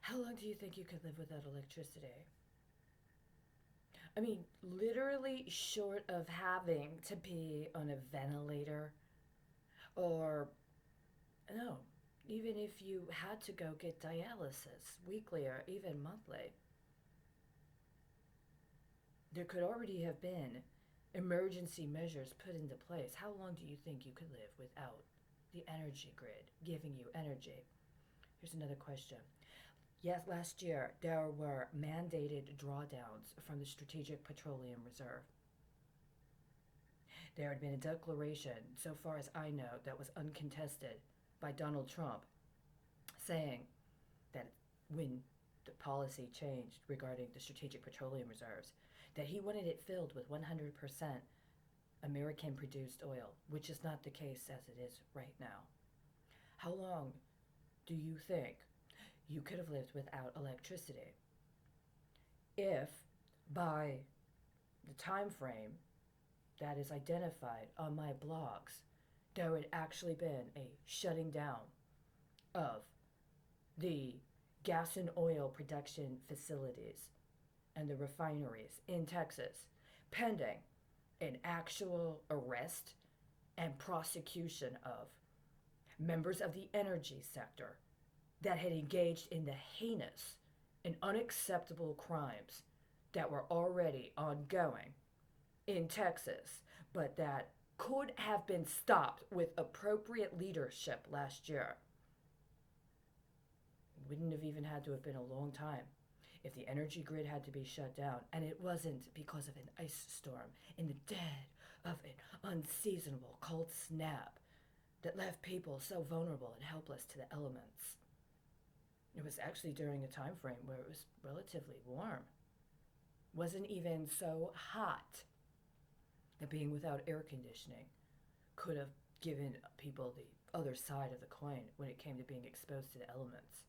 How long do you think you could live without electricity? I mean, literally, short of having to be on a ventilator, or no, even if you had to go get dialysis weekly or even monthly, there could already have been emergency measures put into place. How long do you think you could live without the energy grid giving you energy? Here's another question. Yes, last year there were mandated drawdowns from the Strategic Petroleum Reserve. There had been a declaration, so far as I know, that was uncontested by Donald Trump saying that when the policy changed regarding the Strategic Petroleum Reserves, that he wanted it filled with 100% American produced oil, which is not the case as it is right now. How long do you think you could have lived without electricity if by the time frame that is identified on my blogs there had actually been a shutting down of the gas and oil production facilities and the refineries in Texas pending an actual arrest and prosecution of members of the energy sector that had engaged in the heinous and unacceptable crimes that were already ongoing in Texas, but that could have been stopped with appropriate leadership last year. It wouldn't have even had to have been a long time if the energy grid had to be shut down, and it wasn't because of an ice storm in the dead of an unseasonable cold snap that left people so vulnerable and helpless to the elements. It was actually during a time frame where it was relatively warm. Wasn't even so hot that being without air conditioning could have given people the other side of the coin when it came to being exposed to the elements.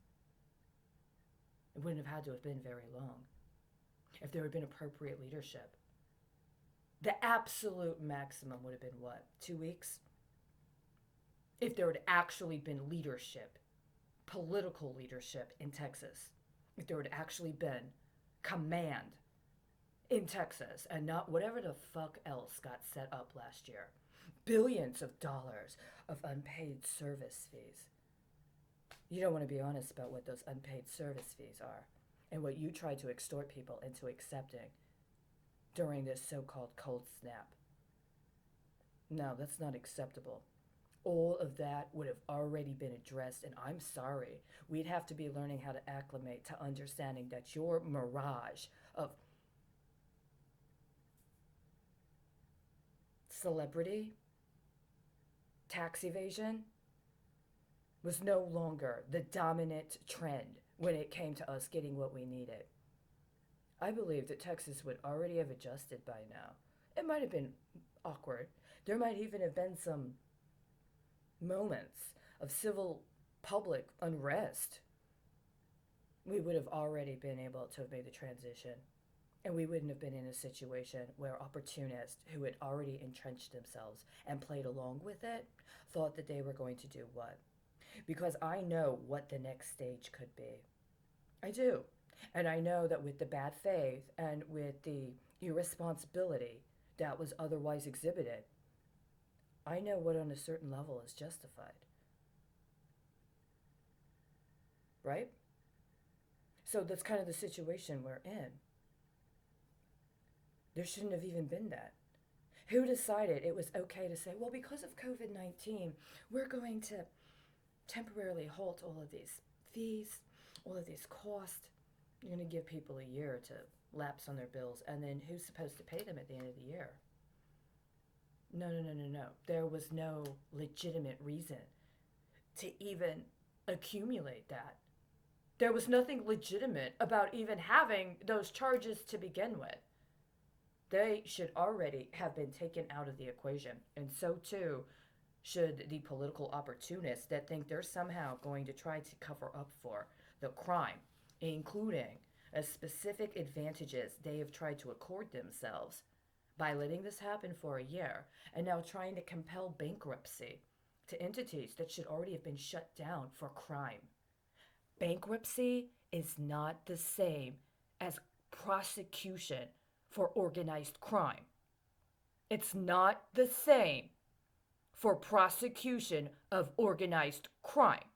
It wouldn't have had to have been very long if there had been appropriate leadership. The absolute maximum would have been what? 2 weeks? If there had actually been leadership, political leadership in Texas, if there had actually been command in Texas and not whatever the fuck else got set up last year. Billions of dollars of unpaid service fees. You don't want to be honest about what those unpaid service fees are and what you tried to extort people into accepting during this so-called cold snap. No, that's not acceptable. All of that would have already been addressed, and I'm sorry. We'd have to be learning how to acclimate to understanding that your mirage of celebrity, tax evasion, was no longer the dominant trend when it came to us getting what we needed. I believe that Texas would already have adjusted by now. It might have been awkward. There might even have been some moments of civil public unrest. We would have already been able to have made the transition. And we wouldn't have been in a situation where opportunists who had already entrenched themselves and played along with it thought that they were going to do what? Because I know what the next stage could be. I do. And I know that with the bad faith and with the irresponsibility that was otherwise exhibited, I know what on a certain level is justified. Right? So that's kind of the situation we're in. There shouldn't have even been that. Who decided it was okay to say, well, because of COVID-19, we're going to temporarily halt all of these fees, all of these costs. You're going to give people a year to lapse on their bills, and then who's supposed to pay them at the end of the year? No, no, no, no, no. There was no legitimate reason to even accumulate that. There was nothing legitimate about even having those charges to begin with. They should already have been taken out of the equation. And so too should the political opportunists that think they're somehow going to try to cover up for the crime, including as specific advantages they have tried to accord themselves by letting this happen for a year and now trying to compel bankruptcy to entities that should already have been shut down for crime. Bankruptcy is not the same as prosecution for organized crime. It's not the same for prosecution of organized crime.